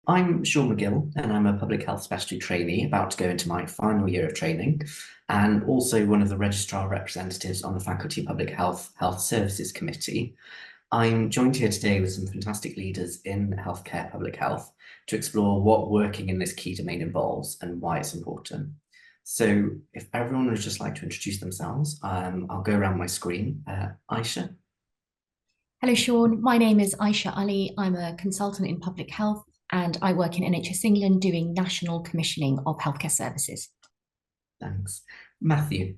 I'm Sean McGill, and I'm a public health specialty trainee about to go into my final year of training, and also one of the registrar representatives on the Faculty of Public Health Health Services Committee. I'm joined here today with some fantastic leaders in healthcare public health to explore what working in this key domain involves and why it's important. So if everyone would just like to introduce themselves, I'll go around my screen. Aisha. Hello, Sean. My name is Aisha Ali. I'm a consultant in public health and I work in NHS England doing national commissioning of healthcare services. Thanks. Matthew.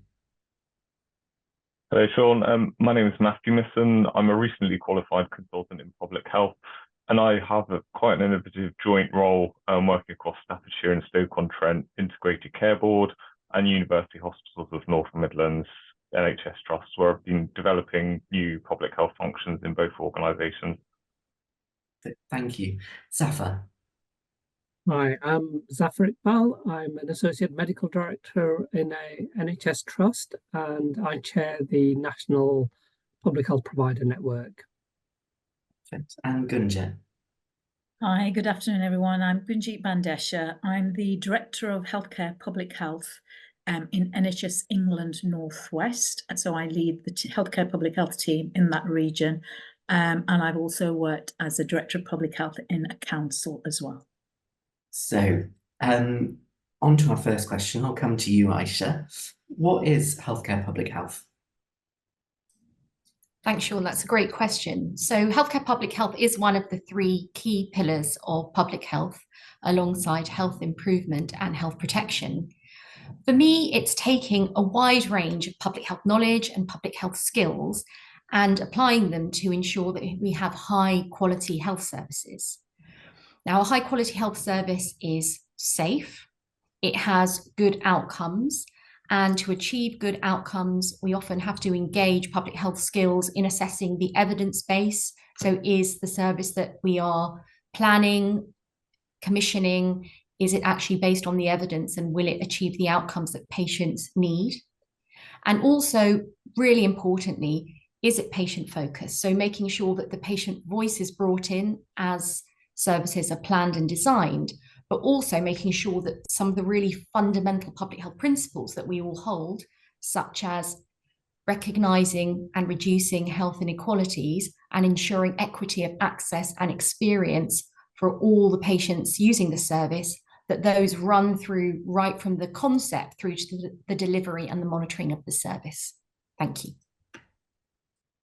Hello, Sean. My name is Matthew Misson. I'm a recently qualified consultant in public health, and I have quite an innovative joint role working across Staffordshire and Stoke-on-Trent Integrated Care Board and University Hospitals of North Midlands NHS Trusts, where I've been developing new public health functions in both organisations. Thank you. Zafar. Hi, I'm Zafar Iqbal. I'm an Associate Medical Director in a NHS Trust and I chair the National Public Health Provider Network. And Gunja. Hi, good afternoon, everyone. I'm Gunjit Bandesha. I'm the Director of Healthcare Public Health in NHS England North West. And so I lead the Healthcare Public Health team in that region. And I've also worked as a Director of Public Health in a council as well. So, on to our first question. I'll come to you, Aisha. What is healthcare public health? Thanks, Sean. That's a great question. So healthcare public health is one of the three key pillars of public health alongside health improvement and health protection. For me, it's taking a wide range of public health knowledge and public health skills and applying them to ensure that we have high quality health services. Now, a high quality health service is safe, it has good outcomes, and to achieve good outcomes, we often have to engage public health skills in assessing the evidence base. So is the service that we are planning, commissioning, is it actually based on the evidence and will it achieve the outcomes that patients need? And also, really importantly, is it patient focused? So making sure that the patient voice is brought in as services are planned and designed, but also making sure that some of the really fundamental public health principles that we all hold, such as recognizing and reducing health inequalities and ensuring equity of access and experience for all the patients using the service, that those run through right from the concept through to the delivery and the monitoring of the service. Thank you.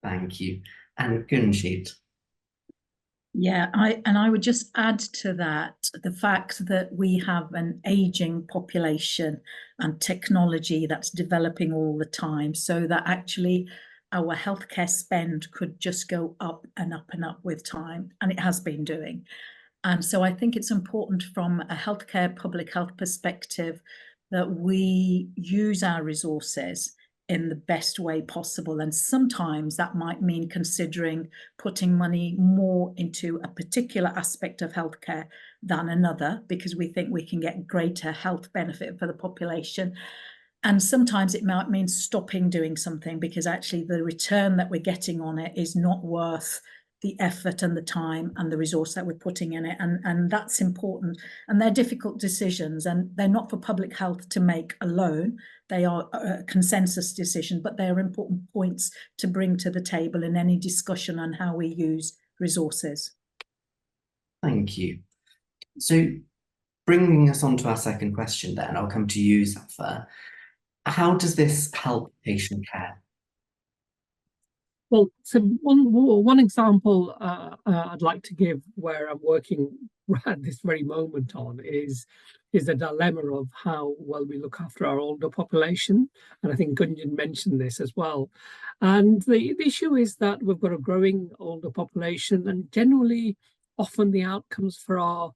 Thank you. And Gunjit. Yeah, I would just add to that the fact that we have an aging population and technology that's developing all the time, so that actually our healthcare spend could just go up and up and up with time, and it has been doing. And so I think it's important from a healthcare public health perspective that we use our resources in the best way possible. And sometimes that might mean considering putting money more into a particular aspect of healthcare than another, because we think we can get greater health benefit for the population. And sometimes it might mean stopping doing something because actually the return that we're getting on it is not worth the effort and the time and the resource that we're putting in it. And that's important. And they're difficult decisions and they're not for public health to make alone. They are a consensus decision, but they're important points to bring to the table in any discussion on how we use resources. Thank you. So bringing us on to our second question then, I'll come to you, Zafar. How does this help patient care? Well, so one example I'd like to give where I'm working at this very moment on is the dilemma of how well we look after our older population. And I think Gunjan mentioned this as well. And the issue is that we've got a growing older population and generally often the outcomes for our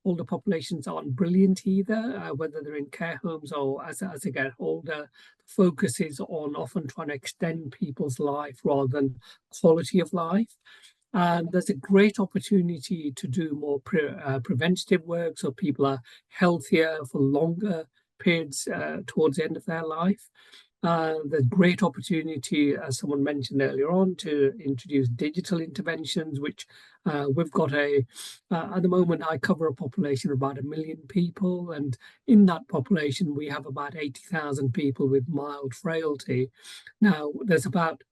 older populations aren't brilliant either, whether they're in care homes or as they get older. The focus is on often trying to extend people's life rather than quality of life. And there's a great opportunity to do more preventative work so people are healthier for longer periods towards the end of their life. There's great opportunity, as someone mentioned earlier on, to introduce digital interventions, which we've got at the moment, I cover a population of about 1 million people. And in that population, we have about 80,000 people with mild frailty. Now, there's about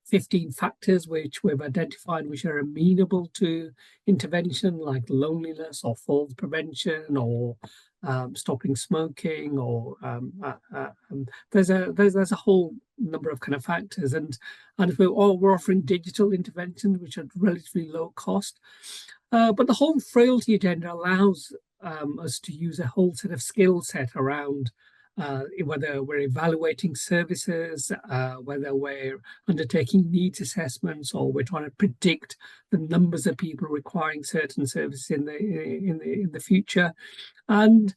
15 factors which we've identified which are amenable to intervention, like loneliness or falls prevention or stopping smoking, or there's a whole number of kind of factors, and we're offering digital interventions which are relatively low cost. But the whole frailty agenda allows us to use a whole set of skill set around whether we're evaluating services, whether we're undertaking needs assessments, or we're trying to predict the numbers of people requiring certain services in the future. And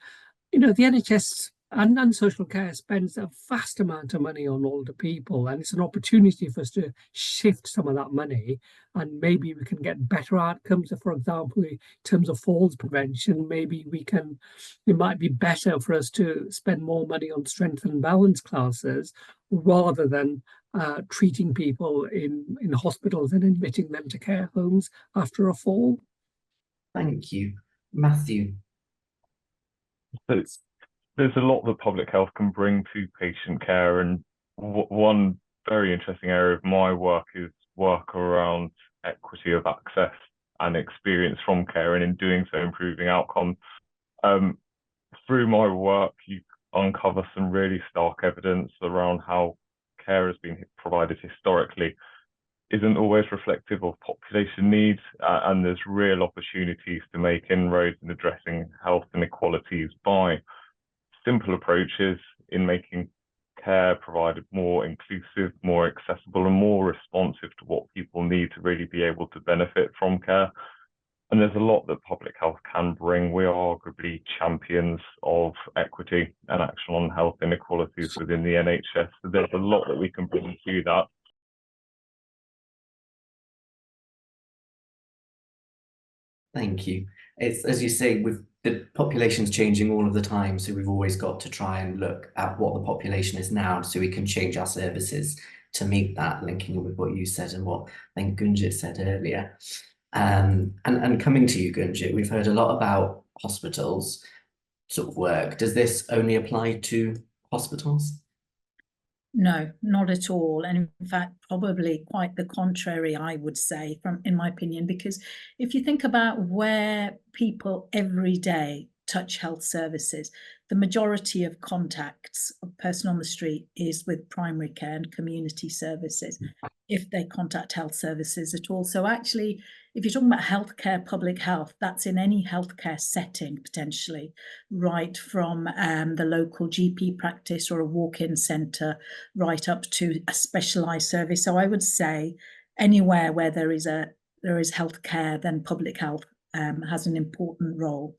the NHS and social care spends a vast amount of money on older people, and it's an opportunity for us to shift some of that money, and maybe we can get better outcomes. So, for example, in terms of falls prevention, maybe it might be better for us to spend more money on strength and balance classes rather than treating people in hospitals and admitting them to care homes after a fall. Thank you. Matthew. So there's a lot that public health can bring to patient care, and one very interesting area of my work is work around equity of access and experience from care, and in doing so improving outcomes. Through my work, you uncover some really stark evidence around how care has been provided historically isn't always reflective of population needs, and there's real opportunities to make inroads in addressing health inequalities by simple approaches in making care provided more inclusive, more accessible, and more responsive to what people need to really be able to benefit from care. And there's a lot that public health can bring. We are arguably champions of equity and action on health inequalities within the NHS. So there's a lot that we can bring to that. Thank you. It's, as you say, with the population's changing all of the time, so we've always got to try and look at what the population is now, so we can change our services to meet that, linking in with what you said and what I think Gunjit said earlier. And coming to you, Gunjit, we've heard a lot about hospitals sort of work. Does this only apply to hospitals? No, not at all. And in fact, probably quite the contrary, I would say, in my opinion, because if you think about where people every day touch health services, the majority of contacts of person on the street is with primary care and community services, if they contact health services at all. So actually, if you're talking about healthcare, public health, that's in any healthcare setting, potentially, right from the local GP practice or a walk-in centre, right up to a specialised service. So I would say anywhere where there is healthcare, then public health has an important role.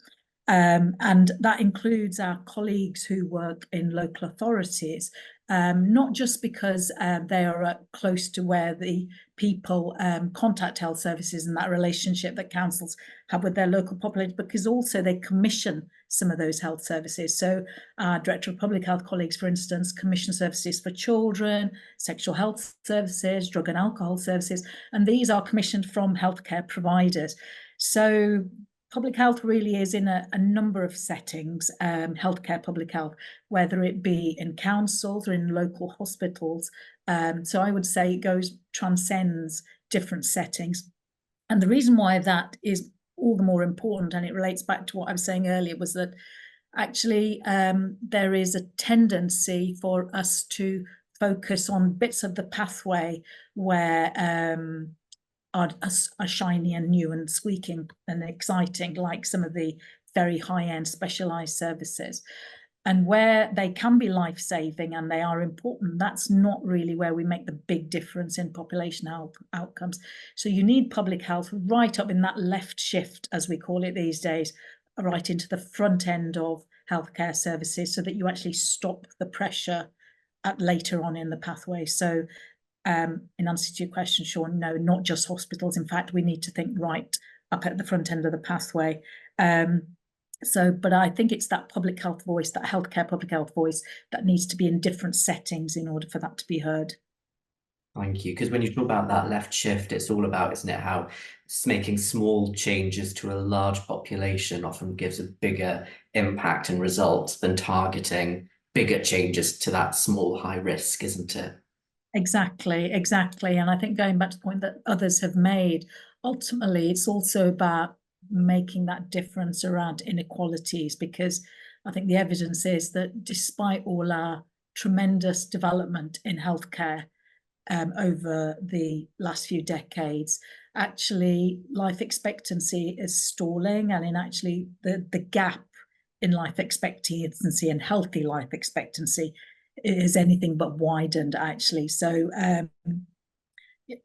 And that includes our colleagues who work in local authorities, not just because they are close to where the people contact health services and that relationship that councils have with their local population, because also they commission some of those health services. So our Director of Public Health colleagues, for instance, commission services for children, sexual health services, drug and alcohol services, and these are commissioned from healthcare providers. So public health really is in a number of settings, healthcare public health, whether it be in councils or in local hospitals. So I would say it transcends different settings. And the reason why that is all the more important, and it relates back to what I was saying earlier, was that actually there is a tendency for us to focus on bits of the pathway where are shiny and new and squeaking and exciting, like some of the very high-end specialised services. And where they can be life-saving and they are important, that's not really where we make the big difference in population health outcomes. So you need public health right up in that left shift, as we call it these days, right into the front end of healthcare services, so that you actually stop the pressure later on in the pathway. So in answer to your question, Sean, no, not just hospitals. In fact, we need to think right up at the front end of the pathway. So, but I think it's that public health voice, that healthcare public health voice, that needs to be in different settings in order for that to be heard. Thank you. Because when you talk about that left shift, it's all about, isn't it, how making small changes to a large population often gives a bigger impact and result than targeting bigger changes to that small high risk, isn't it? Exactly. And I think going back to the point that others have made, ultimately, it's also about making that difference around inequalities, because I think the evidence is that despite all our tremendous development in healthcare over the last few decades, actually life expectancy is stalling, and in actually the gap in life expectancy and healthy life expectancy is anything but widened, actually. So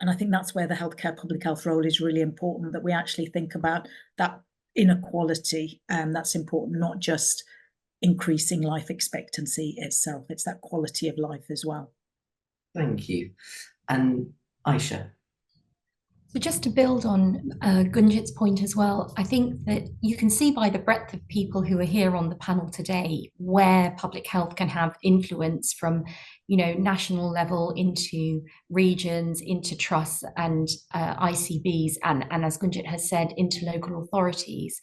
and I think that's where the healthcare public health role is really important, that we actually think about that inequality, that's important, not just increasing life expectancy itself, it's that quality of life as well. Thank you. And Aisha. So just to build on Gunjit's point as well, I think that you can see by the breadth of people who are here on the panel today where public health can have influence from, national level into regions, into trusts and ICBs, and as Gunjit has said, into local authorities.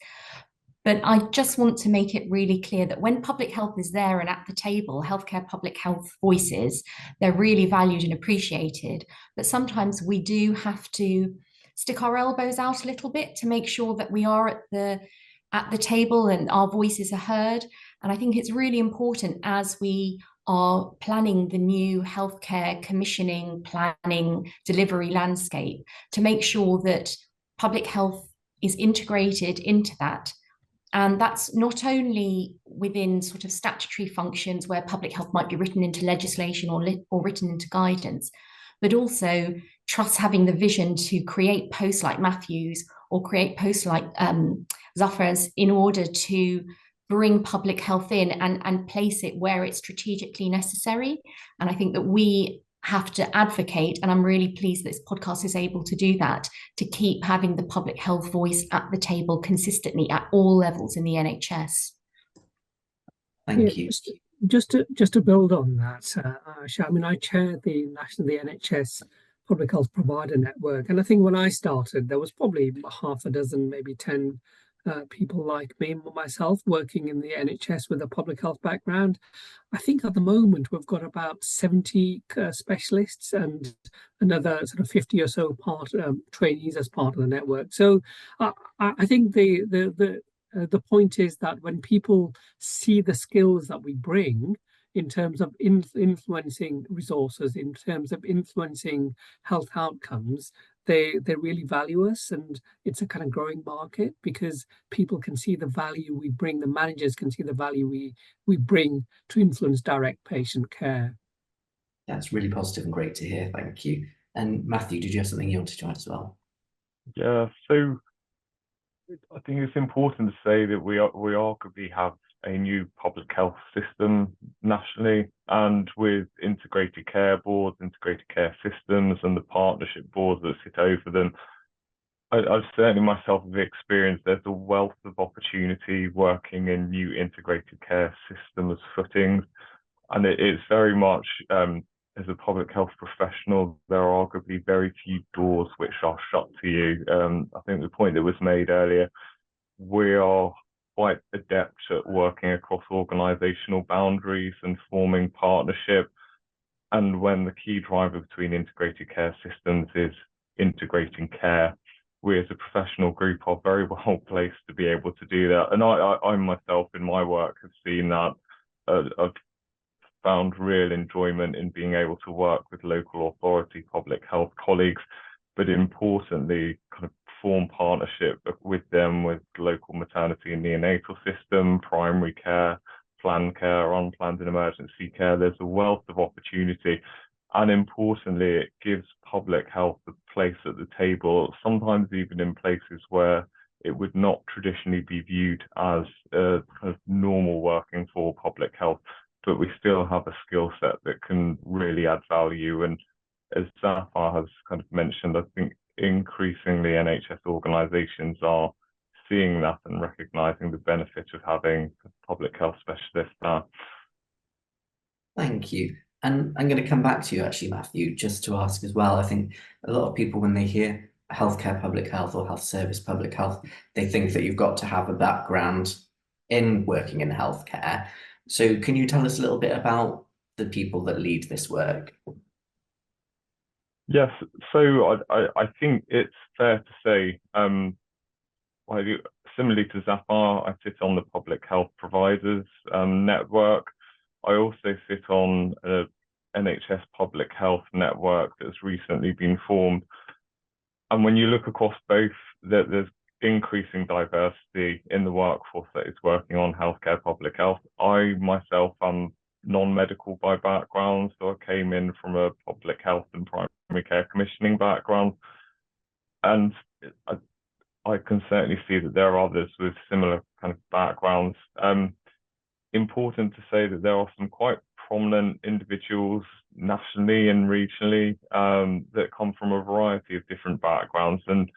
But I just want to make it really clear that when public health is there and at the table, healthcare public health voices, they're really valued and appreciated. But sometimes we do have to stick our elbows out a little bit to make sure that we are at the table and our voices are heard. And I think it's really important as we are planning the new healthcare commissioning, planning, delivery landscape to make sure that public health is integrated into that. And that's not only within sort of statutory functions where public health might be written into legislation or written into guidance, but also trusts having the vision to create posts like Matthews or create posts like Zafar's in order to bring public health in and place it where it's strategically necessary. And I think that we have to advocate, and I'm really pleased that this podcast is able to do that, to keep having the public health voice at the table consistently at all levels in the NHS. Thank you. Just to build on that, Aisha, I mean, I chair the NHS Public Health Provider Network, and I think when I started, there was probably half a dozen, maybe 10 people like me, myself, working in the NHS with a public health background. I think at the moment we've got about 70 specialists and another sort of 50 or so trainees as part of the network. So I think the point is that when people see the skills that we bring in terms of influencing resources, in terms of influencing health outcomes, they really value us, and it's a kind of growing market because people can see the value we bring, the managers can see the value we bring to influence direct patient care. That's really positive and great to hear. Thank you. And Matthew, did you have something you wanted to add as well? Yeah, so I think it's important to say that we arguably have a new public health system nationally, and with integrated care boards, integrated care systems, and the partnership boards that sit over them, I've certainly myself have experienced there's a wealth of opportunity working in new integrated care systems footings, and it's very much as a public health professional, there are arguably very few doors which are shut to you. I think the point that was made earlier, we are quite adept at working across organisational boundaries and forming partnership. And when the key driver between integrated care systems is integrating care, we as a professional group are very well placed to be able to do that. And I myself in my work have seen that. I've found real enjoyment in being able to work with local authority public health colleagues, but importantly kind of form partnership with them, with local maternity and neonatal system, primary care, planned care, unplanned and emergency care. There's a wealth of opportunity, and importantly, it gives public health a place at the table, sometimes even in places where it would not traditionally be viewed as a kind of normal working for public health, but we still have a skill set that can really add value. And as Zafar has kind of mentioned, I think increasingly NHS organisations are seeing that and recognising the benefit of having a public health specialist there. Thank you. And I'm going to come back to you actually, Matthew, just to ask as well. I think a lot of people, when they hear healthcare public health or health service public health, they think that you've got to have a background in working in healthcare. So can you tell us a little bit about the people that lead this work? Yes, so I think it's fair to say, similarly to Zafar, I sit on the Public Health Providers network. I also sit on a NHS Public Health network that's recently been formed. And when you look across both, there's increasing diversity in the workforce that is working on healthcare public health. I myself am non-medical by background, so I came in from a public health and primary care commissioning background. And I can certainly see that there are others with similar kind of backgrounds. Important to say that there are some quite prominent individuals nationally and regionally that come from a variety of different backgrounds, and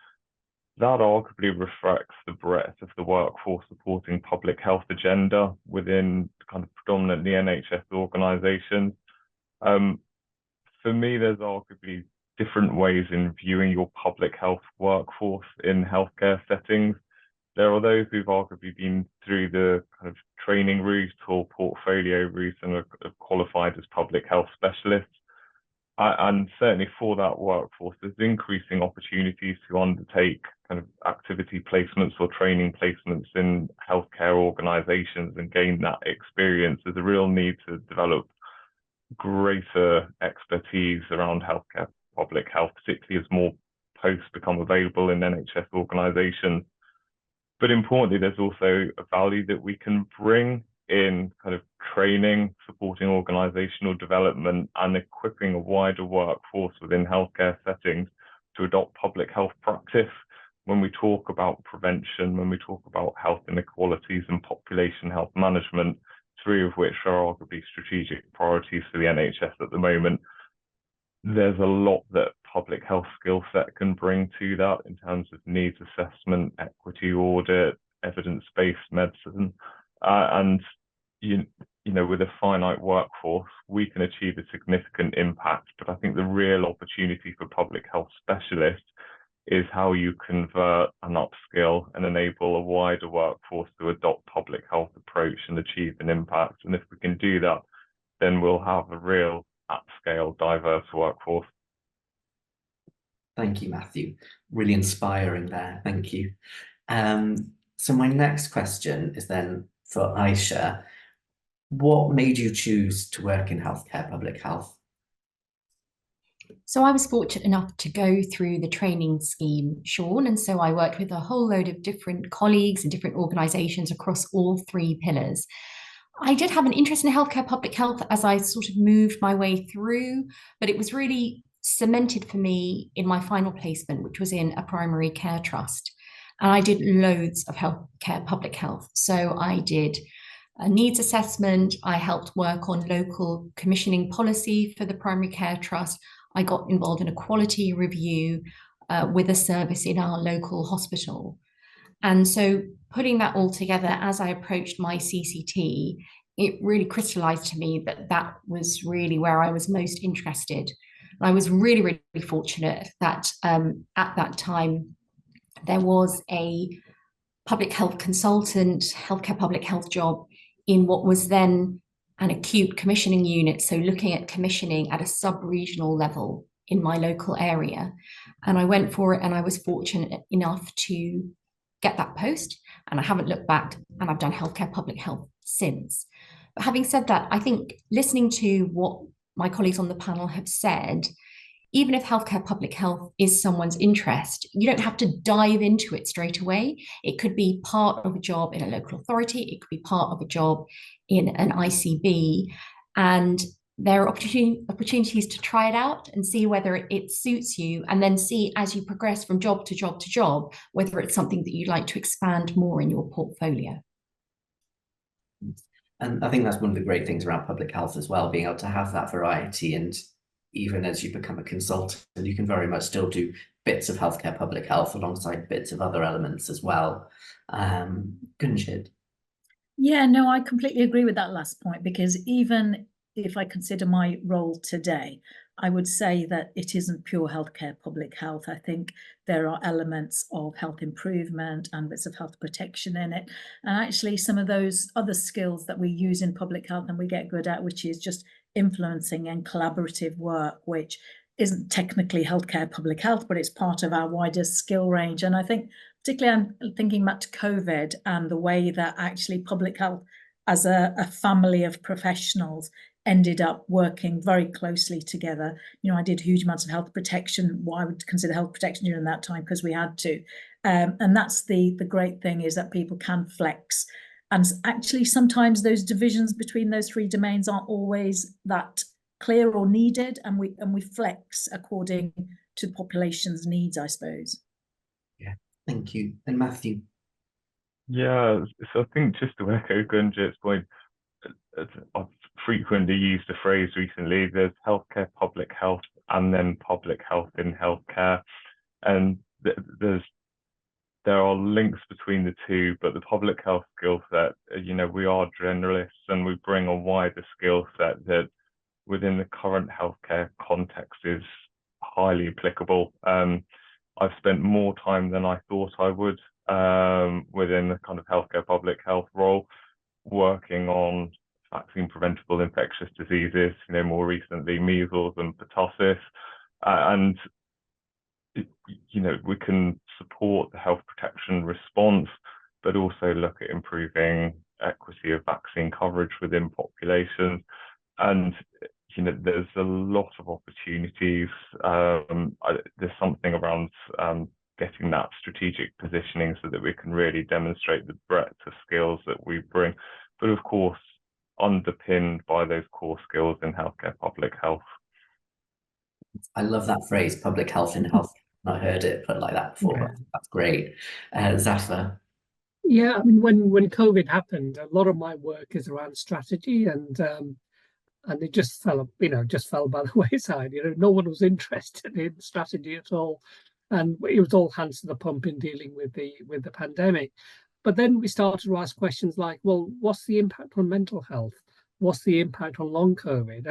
that arguably reflects the breadth of the workforce supporting public health agenda within kind of predominantly NHS organisations. For me, there's arguably different ways in viewing your public health workforce in healthcare settings. There are those who've arguably been through the kind of training route or portfolio route and are qualified as public health specialists. And certainly for that workforce, there's increasing opportunities to undertake kind of activity placements or training placements in healthcare organisations and gain that experience. There's a real need to develop greater expertise around healthcare public health, particularly as more posts become available in NHS organisations. But importantly, there's also a value that we can bring in kind of training, supporting organisational development and equipping a wider workforce within healthcare settings to adopt public health practice. When we talk about prevention, when we talk about health inequalities and population health management, three of which are arguably strategic priorities for the NHS at the moment, there's a lot that public health skill set can bring to that in terms of needs assessment, equity audit, evidence-based medicine. And you know, with a finite workforce, we can achieve a significant impact. But I think the real opportunity for public health specialists is how you convert and upskill and enable a wider workforce to adopt public health approach and achieve an impact. And if we can do that, then we'll have a real at-scale, diverse workforce. Thank you, Matthew. Really inspiring there. Thank you. So my next question is then for Aisha. What made you choose to work in healthcare public health? So I was fortunate enough to go through the training scheme, Sean, and so I worked with a whole load of different colleagues and different organisations across all three pillars. I did have an interest in healthcare public health as I sort of moved my way through, but it was really cemented for me in my final placement, which was in a primary care trust. And I did loads of healthcare public health. So I did a needs assessment. I helped work on local commissioning policy for the primary care trust. I got involved in a quality review with a service in our local hospital. And so putting that all together as I approached my CCT, it really crystallized to me that that was really where I was most interested. And I was really, really fortunate that at that time, there was a public health consultant, healthcare public health job in what was then an acute commissioning unit. So looking at commissioning at a sub-regional level in my local area. And I went for it and I was fortunate enough to get that post, and I haven't looked back, and I've done healthcare public health since. But having said that, I think listening to what my colleagues on the panel have said, even if healthcare public health is someone's interest, you don't have to dive into it straight away. It could be part of a job in a local authority, it could be part of a job in an ICB, and there are opportunities to try it out and see whether it suits you, and then see as you progress from job to job to job, whether it's something that you'd like to expand more in your portfolio. And I think that's one of the great things around public health as well, being able to have that variety. And even as you become a consultant, you can very much still do bits of healthcare public health alongside bits of other elements as well. Gunjan? Yeah, no, I completely agree with that last point, because even if I consider my role today, I would say that it isn't pure healthcare public health. I think there are elements of health improvement and bits of health protection in it. And actually some of those other skills that we use in public health and we get good at, which is just influencing and collaborative work, which isn't technically healthcare public health, but it's part of our wider skill range. And I think particularly I'm thinking back to COVID and the way that actually public health as a family of professionals ended up working very closely together. You know, I did huge amounts of health protection, what I would consider health protection during that time, because we had to. And that's the great thing, is that people can flex. And actually sometimes those divisions between those three domains aren't always that clear or needed, and we flex according to the population's needs, I suppose. Yeah, thank you. And Matthew? Yeah, so I think just to echo Gunjan's point, I've frequently used the phrase recently, there's healthcare public health and then public health in healthcare. And there are links between the two, but the public health skill set, you know, we are generalists and we bring a wider skill set that within the current healthcare context is highly applicable. I've spent more time than I thought I would within the kind of healthcare public health role, working on vaccine preventable infectious diseases, you know, more recently measles and pertussis, and you know, we can support the health protection response, but also look at improving equity of vaccine coverage within populations. And you know, there's a lot of opportunities. There's something around getting that strategic positioning so that we can really demonstrate the breadth of skills that we bring, but of course underpinned by those core skills in healthcare public health. I love that phrase, public health in health. I've not heard it put like that before. Yeah. That's great. Zafar? Yeah, I mean, when COVID happened, a lot of my work is around strategy, and it just fell, just fell by the wayside. You know, no one was interested in strategy at all, and it was all hands to the pump in dealing with the pandemic. But then we started to ask questions like, well, what's the impact on mental health? What's the impact on long COVID?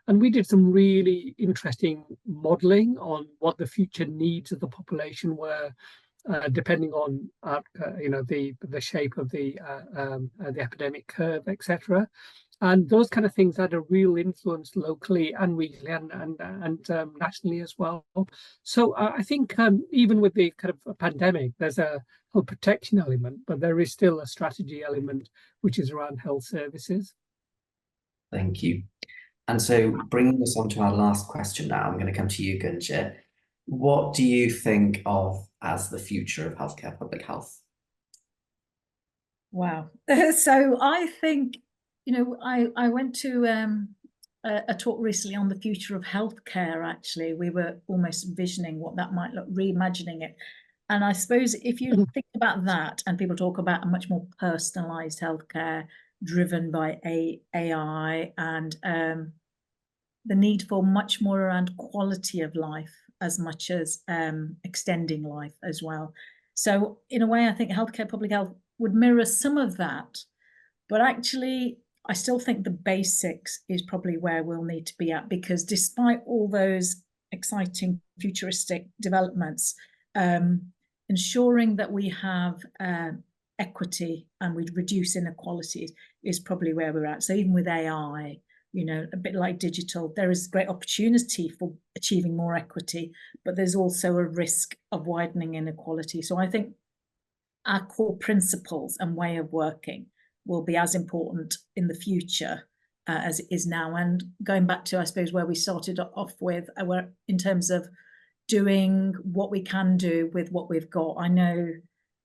And we did some really interesting modelling on what the future needs of the population were, depending on the shape of the epidemic curve, etc. And those kind of things had a real influence locally and regionally and nationally as well. So I think even with the kind of pandemic, there's a health protection element, but there is still a strategy element, which is around health services. Thank you. And so bringing us on to our last question now, I'm going to come to you, Gunjan. What do you think of as the future of healthcare public health? Wow. So I think, I went to a talk recently on the future of healthcare, actually. We were almost envisioning what that might look, reimagining it. And I suppose if you think about that, and people talk about a much more personalized healthcare driven by AI and the need for much more around quality of life as much as extending life as well. So in a way, I think healthcare public health would mirror some of that, but actually I still think the basics is probably where we'll need to be at, because despite all those exciting futuristic developments, ensuring that we have equity and we reduce inequalities is probably where we're at. So even with AI, a bit like digital, there is great opportunity for achieving more equity, but there's also a risk of widening inequality. So I think our core principles and way of working will be as important in the future as it is now. And going back to, I suppose, where we started off with, in terms of doing what we can do with what we've got. I know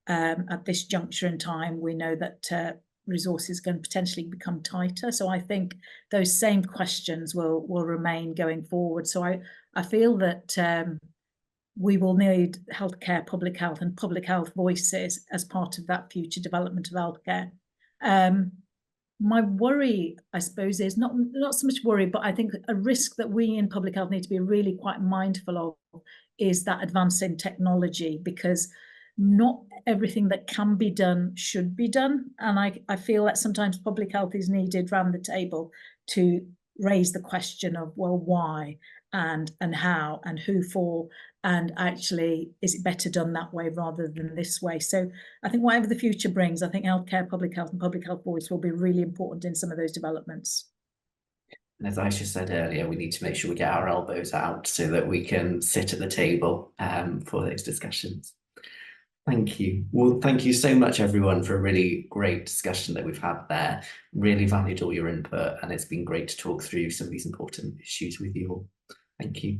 at this juncture in time, we know that resources can potentially become tighter. So I think those same questions will remain going forward. So I feel that we will need healthcare, public health and public health voices as part of that future development of healthcare. My worry, I suppose, is not so much worry, but I think a risk that we in public health need to be really quite mindful of is that advance in technology, because not everything that can be done should be done. And I feel that sometimes public health is needed around the table to raise the question of, well, why and how and who for, and actually is it better done that way rather than this way? So I think whatever the future brings, I think healthcare, public health and public health voice will be really important in some of those developments. And as Aisha said earlier, we need to make sure we get our elbows out so that we can sit at the table for those discussions. Thank you. Well, thank you so much, everyone, for a really great discussion that we've had there. Really valued all your input, and it's been great to talk through some of these important issues with you all. Thank you.